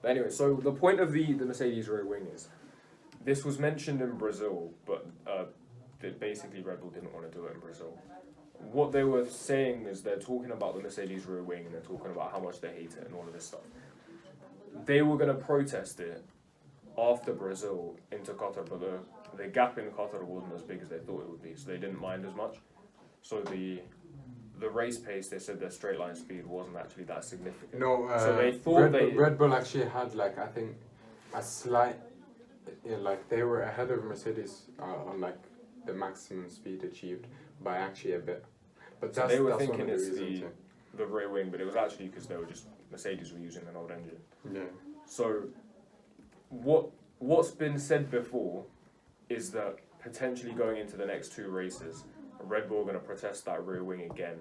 But anyway, so the point of the Mercedes rear wing is, this was mentioned in Brazil, but that basically Red Bull didn't want to do it in Brazil. What they were saying is they're talking about the Mercedes rear wing and they're talking about how much they hate it and all of this stuff. They were going to protest it after Brazil into Qatar, but the gap in Qatar wasn't as big as they thought it would be, so they didn't mind as much. So the race pace, they said their straight line speed wasn't actually that significant. No, so they thought Red Bull actually had like I think a slight, like they were ahead of Mercedes on like the maximum speed achieved by actually a bit. But so that's, they were that's thinking one of it's the reasons, the rear wing, but it was actually because they were just Mercedes were using an old engine. yeah. So what's been said before is that potentially going into the next two races, Red Bull are going to protest that rear wing again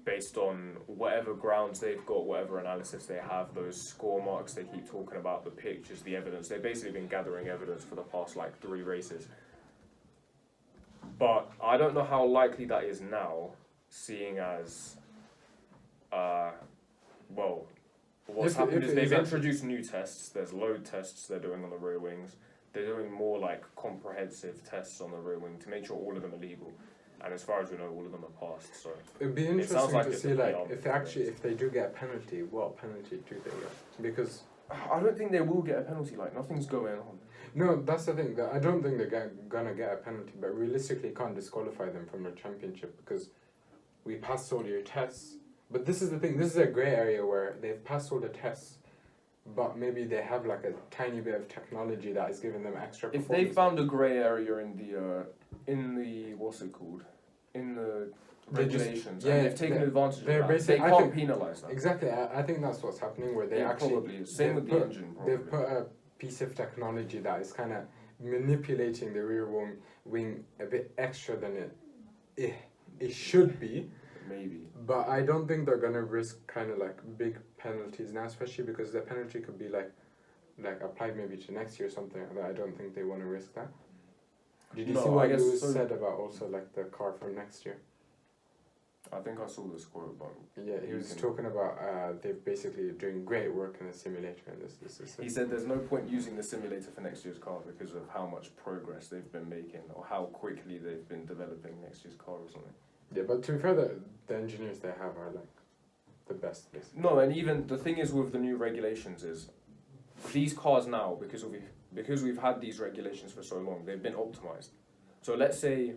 based on whatever grounds they've got, whatever analysis they have, those score marks they keep talking about, the pictures, the evidence. They've basically been gathering evidence for the past like 3 races. But I don't know how likely that is now, seeing as, well, what's happened is they've introduced new tests. There's load tests they're doing on the rear wings. They're doing more like comprehensive tests on the rear wing to make sure all of them are legal. And as far as we know, all of them are passed. So it'd be interesting like to see like if they do get a penalty, what penalty do they get? Because I don't think they will get a penalty. Like nothing's going on. no, that's the thing. I don't think they're gonna get a penalty, but realistically, can't disqualify them from the championship because we passed all your tests. But this is the thing. This is a grey area where they've passed all the tests, but maybe they have like a tiny bit of technology that is giving them extra. If they found a grey area in the what's it called, in the regulations, and they've taken advantage of that, they can't penalise that. Exactly. I think that's what's happening where they actually probably is. Same with the engine. Probably. They've put a piece of technology that is kind of manipulating the rear wing a bit extra than it should be. Maybe. But I don't think they're gonna risk kind of like big penalties now, especially because the penalty could be like applied maybe to next year or something like that. I don't think they want to risk that. Did you see what Lewis said about also like the car for next year? I think I saw this quote about. Yeah, he was talking about they're basically doing great work in the simulator and this. He said there's no point using the simulator for next year's car because of how much progress they've been making or how quickly they've been developing next year's car or something. Yeah, but to be fair, the engineers they have are like the best, basically. No, and even the thing is with the new regulations is these cars now, because we've had these regulations for so long, they've been optimized. So let's say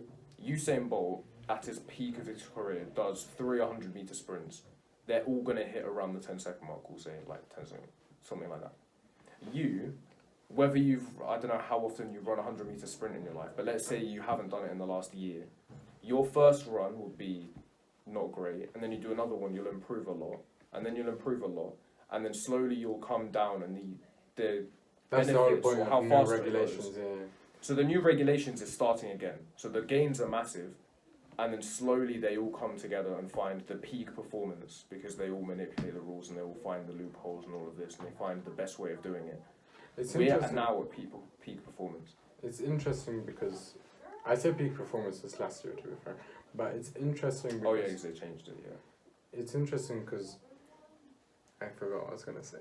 Usain Bolt at his peak of his career does 300 meter sprints. They're all gonna hit around the 10-second mark. We'll say like 10 seconds, something like that. Whether I don't know how often you run a 100 meter sprint in your life, but let's say you haven't done it in the last year. Your first run will be not great, and then you do another one, you'll improve a lot, and then you'll improve a lot, and then slowly you'll come down, and the that's the whole point how of new fast regulations. Yeah. So the new regulations is starting again. So the gains are massive, and then slowly they all come together and find the peak performance because they all manipulate the rules and they all find the loopholes and all of this, and they find the best way of doing it. We are now at peak performance. It's interesting because I said peak performance this last year, to be fair, but it's interesting because... Oh yeah, because they changed it, yeah. It's interesting because... I forgot what I was going to say.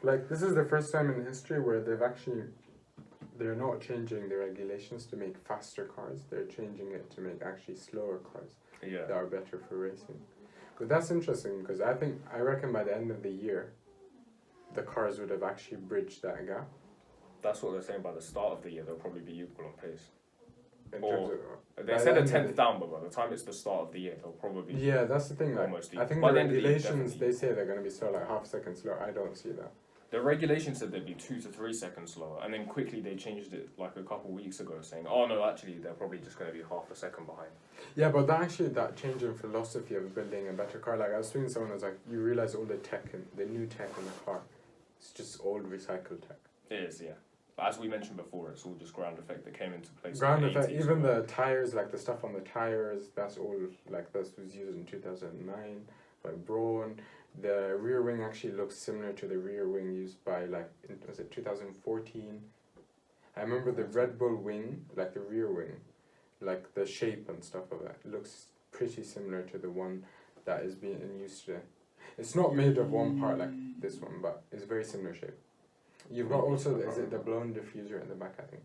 Like, this is the first time in history where they're not changing the regulations to make faster cars, they're changing it to make actually slower cars that are better for racing. But that's interesting because I reckon by the end of the year, the cars would have actually bridged that gap. That's what they're saying. By the start of the year, they'll probably be equal on pace. They said a 10th down, but by the time it's the start of the year, they'll probably be that's the thing. Almost I think by the the end of the year, regulations, they say they're going to be slow, like half a second slower. I don't see that. The regulations said they'd be 2 to 3 seconds slower, and then quickly they changed it like a couple weeks ago, saying, "Oh no, actually they're probably just going to be half a second behind." Yeah, but that change in philosophy of building a better car. Like I was speaking to someone who was like, you realize all the new tech in the car, it's just old recycled tech. It is, yeah. But as we mentioned before, it's all just ground effect that came into place. Ground effect, even the tires, like the stuff on the tires, that's all like this was used in 2009 by Braun. The rear wing actually looks similar to the rear wing used by was it 2014? I remember the Red Bull wing, like the rear wing, like the shape and stuff of it looks pretty similar to the one that is being used today. It's not made of one part like this one, but it's very similar shape. You've got also, is it the blown diffuser in the back, I think?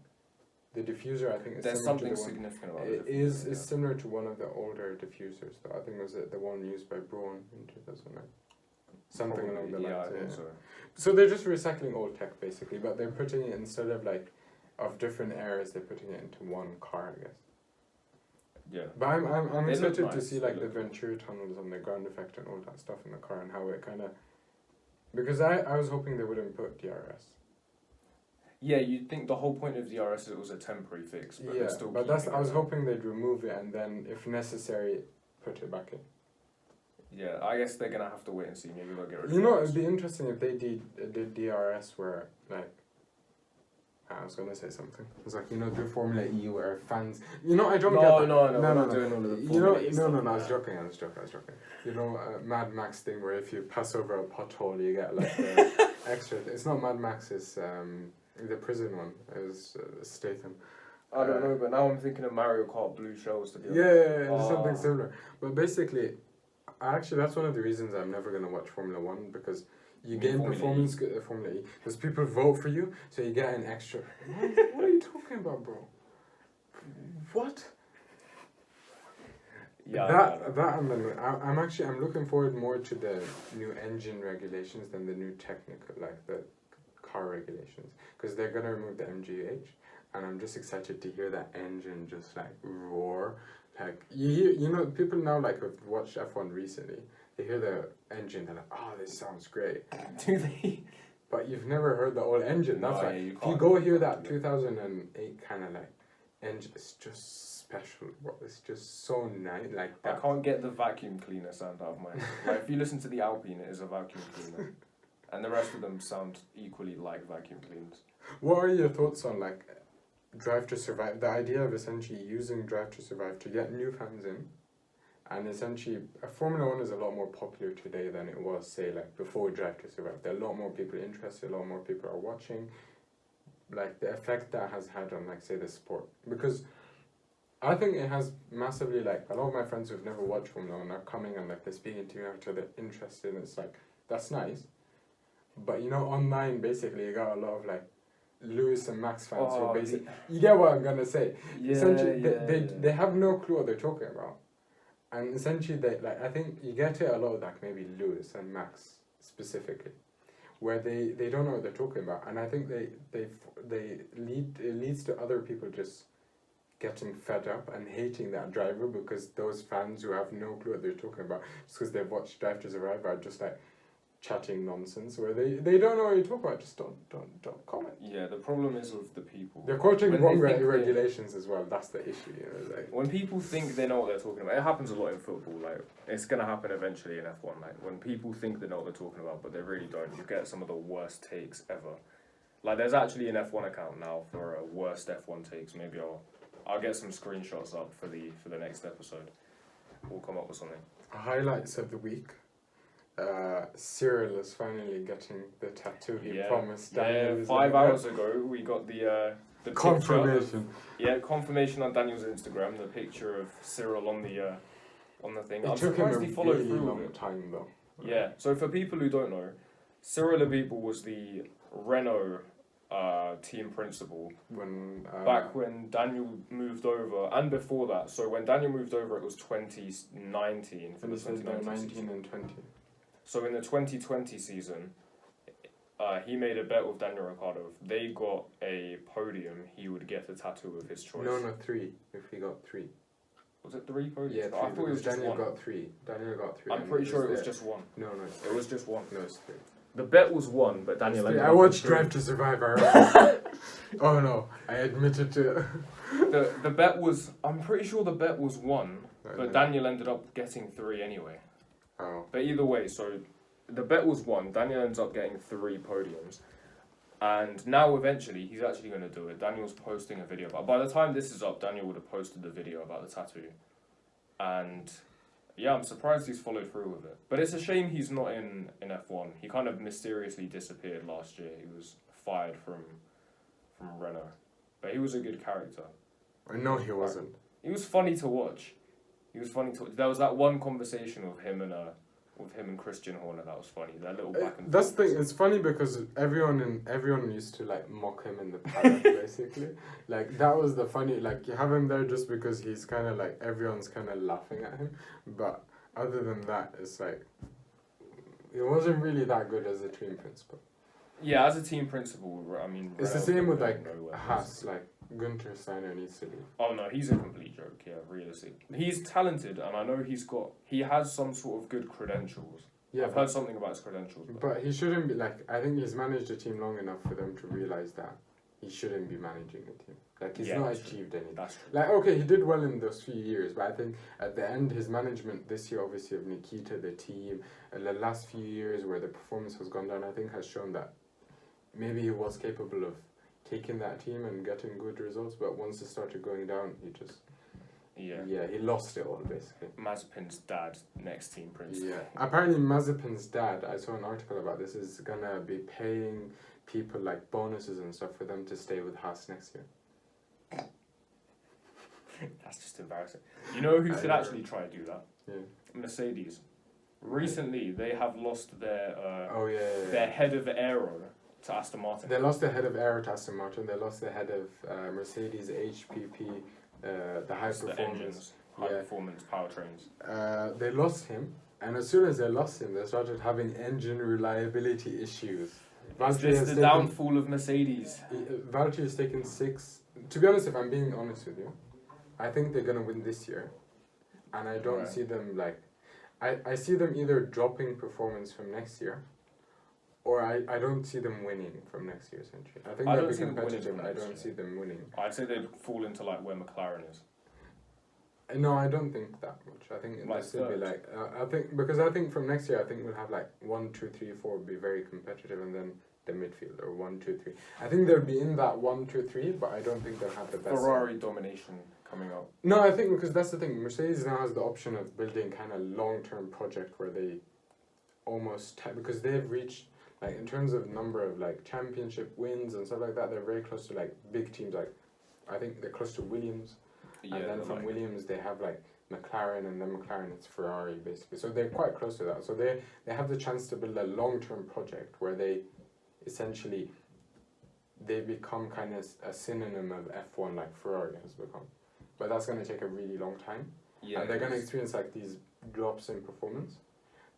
The diffuser, I think, is There's similar something to the one. significant about It it. is similar to one of the older diffusers, though. I think it was the one used by Braun in 2009. Something Probably, along the lines. yeah, I think so. So they're just recycling old tech, basically, but they're putting it, instead of like, of different eras, they're putting it into one car, I guess. Yeah. But I'm They look excited to nice, see they like the look Venturi tunnels and the ground effect and all that stuff in the car and how it kind of, because I was hoping they wouldn't put DRS. Yeah, you'd think the whole point of DRS is it was a temporary fix, but Yeah, they're still but keeping I was it. hoping they'd remove it and then, if necessary, put it back in. Yeah, I guess they're gonna have to wait and see. Maybe they'll get rid of You know, it. it'd be interesting if they did DRS where, like, I was gonna say something. It's like, you know, the Formula E where fans, you know, I don't get that. No, we're not doing all of the You know, Formula E stuff no, I like was that. joking. You know, Mad Max thing where if you pass over a pothole, you get like the extra. It's not Mad Max. It's the prison one. It was Statham. I don't know, but now I'm thinking of Mario Kart Blue Shells to be honest. Yeah, it's something similar. But basically, actually, that's one of the reasons I'm never gonna watch Formula One, because you gain Formula performance Formula E. Because people vote for you, so you get an extra. What are you talking about, bro? What? Yeah. That and then I'm looking forward more to the new engine regulations than the new technical, like the car regulations, because they're gonna remove the MGH, and I'm just excited to hear that engine just like roar. Like you know, people now like have watched F1 recently. They hear the engine, they're like, "Oh, this sounds great." Do they? But you've never heard the old engine. That's No, why. yeah, you If you can't. go hear that 2008 kind of like engine, it's just special. Bro. It's just so nice. Like I that. can't get the vacuum cleaner sound out of my head. Like if you listen to the Alpine, it is a vacuum cleaner, and the rest of them sound equally like vacuum cleaners. What are your thoughts on like Drive to Survive? The idea of essentially using Drive to Survive to get new fans in. And essentially, Formula One is a lot more popular today than it was, say, like before Drive to Survive. There are a lot more people interested, a lot more people are watching. Like the effect that has had on, like, say, the sport. Because I think it has massively, like, a lot of my friends who've never watched Formula One are coming and, like, they're speaking to me after they're interested. And it's like, that's nice. But, you know, online, basically, you got a lot of, like, Lewis and Max fans who basically... You get what I'm going to say. Yeah, essentially, they have no clue what they're talking about. And essentially, I think you get it a lot of like maybe Lewis and Max specifically, where they don't know what they're talking about, and I think it leads to other people just getting fed up and hating that driver, because those fans who have no clue what they're talking about just because they've watched Drive to Survive are just like chatting nonsense where they don't know what you're talking about. Just don't comment. Yeah, the problem is with the people. They're quoting When wrong they think regulations as well. That's the issue. You know, like. When people think they know what they're talking about, it happens a lot in football. Like it's gonna happen eventually in F1. Like when people think they know what they're talking about, but they really don't. You get some of the worst takes ever. Like there's actually an F1 account now for worst F1 takes. Maybe I'll get some screenshots up for the next episode. We'll come up with something. Highlights of the week. Cyril is finally getting the tattoo he promised. Yeah, 5 hours ago we got the confirmation. Confirmation on Daniel's Instagram. The picture of Cyril on the thing. It I'm took him surprised a he followed really through long with it. time though. Yeah. So for people who don't know, Cyril Abibel was the Renault team principal back when Daniel moved over, and before that. So when Daniel moved over, it was 2019 for the 2019 19 and 20. So in the 2020 season, he made a bet with Daniel Ricciardo. If they got a podium, he would get a tattoo of his choice. No, 3. If he got 3. Was it 3 podiums? Yeah, 3. I thought it was just Daniel one. got 3. Daniel got 3. I'm pretty sure it was just one. No, it was just one. No, it's 3. The bet was one, but Daniel ended I up watched with 3. Drive to Survive. Oh no, I admitted to. The bet was. I'm pretty sure the bet was 1, but know. Daniel ended up getting 3 anyway. Oh. But either way, so the bet was 1. Daniel ends up getting 3 podiums. And now eventually he's actually going to do it. Daniel's posting a video about. By the time this is up, Daniel would have posted the video about the tattoo. And yeah, I'm surprised he's followed through with it. But it's a shame he's not in F1. He kind of mysteriously disappeared last year. He was fired from Renault. But he was a good character. No, he wasn't. He was funny to watch. There was that one conversation with him and with him and Christian Horner. That was funny. That little back and That's the forth. thing. It's funny because everyone used to like mock him in the paddock, basically. Like that was the funny. Like you have him there just because he's kind of like everyone's kind of laughing at him. But other than that, it's like it wasn't really that good as a team principal. Yeah, as a team principal, I mean, It's the Renault's same with going like nowhere, Haas. Like Gunter Steiner needs to leave. Oh no, he's a complete joke. Yeah, realistically, he's talented, and I know he has some sort of good credentials. Yeah, I've heard something about his credentials. but he shouldn't be like. I think he's managed a team long enough for them to realize that he shouldn't be managing a team. Like he's not achieved anything. That's true. Like okay, he did well in those few years, but I think at the end his management this year, obviously of Nikita, the team, the last few years where the performance has gone down, I think has shown that maybe he was capable of taking that team and getting good results, but once it started going down, he just he lost it all basically. Mazepin's dad, next team principal. Yeah, apparently Mazepin's dad, I saw an article about this, is gonna be paying people like bonuses and stuff for them to stay with Haas next year. That's just embarrassing. You know who could actually try to do that? Yeah. Mercedes. Recently, they have lost their their head of aero to Aston Martin. They lost the head of aero to Aston Martin. They lost the head of Mercedes HPP, the high performance. High performance powertrains. They lost him, and as soon as they lost him, they started having engine reliability issues. It's just the downfall of Mercedes. Valtteri has taken 6. To be honest, if I'm being honest with you, I think they're gonna win this year, and I don't see them like. I see them either dropping performance from next year, or I don't see them winning from next year essentially. I think they'll be competitive. I don't see them winning. I'd say they'd fall into like where McLaren is. No, I don't think that much. I think it'll still be like I think from next year I think we'll have like 1, 2, 3, 4 be very competitive, and then the midfield or 1, 2, 3. I think they'll be in that 1, 2, 3, but I don't think they'll have the best. Ferrari domination coming up. No, I think because that's the thing. Mercedes now has the option of building kind of long-term project where they almost because they've reached like in terms of number of like championship wins and stuff like that, they're very close to like big teams. Like I think they're close to Williams. Yeah, and then from Williams they have like McLaren, and then McLaren it's Ferrari basically. So they're quite close to that. So they have the chance to build a long-term project where they essentially they become kind of a synonym of F1 like Ferrari has become. But that's going to take a really long time. Yeah, and they're going to experience like these drops in performance.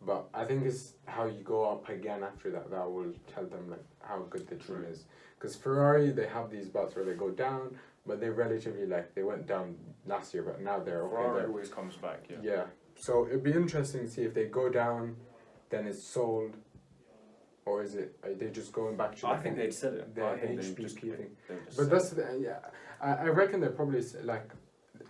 But I think it's how you go up again after that will tell them like how good the team is. Because Ferrari, they have these bouts where they go down, but they relatively like they went down last year, but now they're okay. Ferrari always comes back. Yeah. Yeah. So it'd be interesting to see if they go down, then it's sold, or is it are they just going back to? I think they'd sell it. The HPP thing. But that's I reckon they're probably like.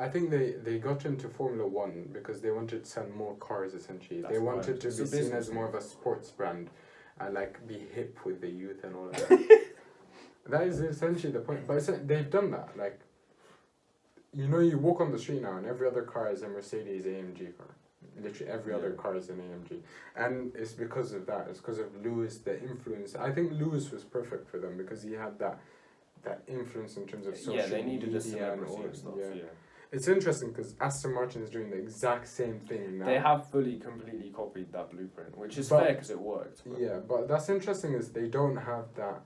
I think they got into Formula 1 because they wanted to sell more cars essentially. They wanted to be seen as more of a sports brand and like be hip with the youth and all of that. That is essentially the point. But they've done that. Like, you know, you walk on the street now and every other car is a Mercedes AMG car. Literally every other car is an AMG. And it's because of that. It's because of Lewis, the influence. I think Lewis was perfect for them because he had that influence in terms of social media. Yeah, they needed a celebrity and stuff. Yeah. It's interesting because Aston Martin is doing the exact same thing now. They have completely copied that blueprint, which is fair because it worked. Yeah, but that's interesting is they don't have that.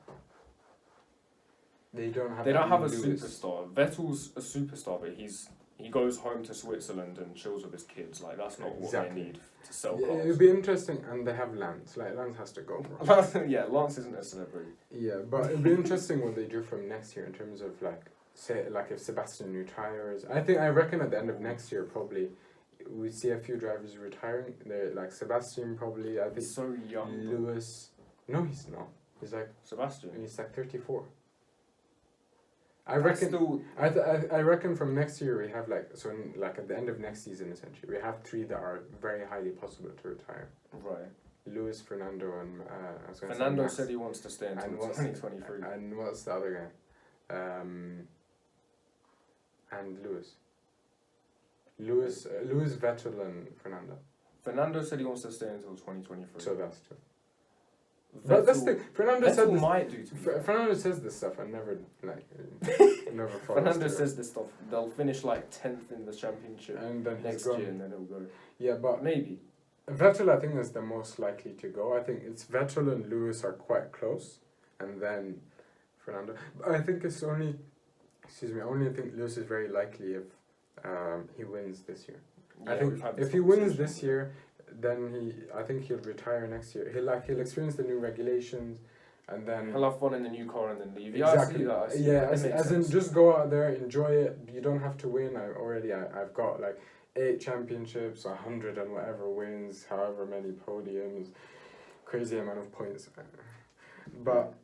They don't have a superstar. Vettel's a superstar, but he goes home to Switzerland and chills with his kids. Like that's not what they need to sell cars. It'd be interesting, and they have Lance. Like Lance has to go. Yeah, Lance isn't a celebrity. Yeah, but it'd be interesting what they do from next year in terms of like. Say like if Sebastian retires, I reckon at the end of next year probably we see a few drivers retiring. They're like Sebastian probably. I think he's so young. Lewis, no, he's not. He's like Sebastian. He's like 34. I reckon. I reckon from next year we have like like at the end of next season essentially we have 3 that are very highly possible to retire. Right. Lewis, Fernando, and Fernando said he wants to stay until 2023. And what's the other guy? And Lewis, Vettel, and Fernando. Fernando said he wants to stay until 2023. So that's true. But that's the Fernando said this. Might do. Fernando says this stuff and never never follows. Fernando says this stuff. They'll finish like 10th in the championship and then next year, and then he'll go. Yeah, but maybe. Vettel, I think, is the most likely to go. I think it's Vettel and Lewis are quite close, and then Fernando. But I think it's only, I only think Lewis is very likely if he wins this year. Yeah, I think if he wins this year, then I think he'll retire next year. He'll experience the new regulations, and then he'll have fun in the new car and then leave. Exactly. I see that. As in just go out there, enjoy it. You don't have to win. I've got like 8 championships, 100 and whatever wins, however many podiums, crazy amount of points. But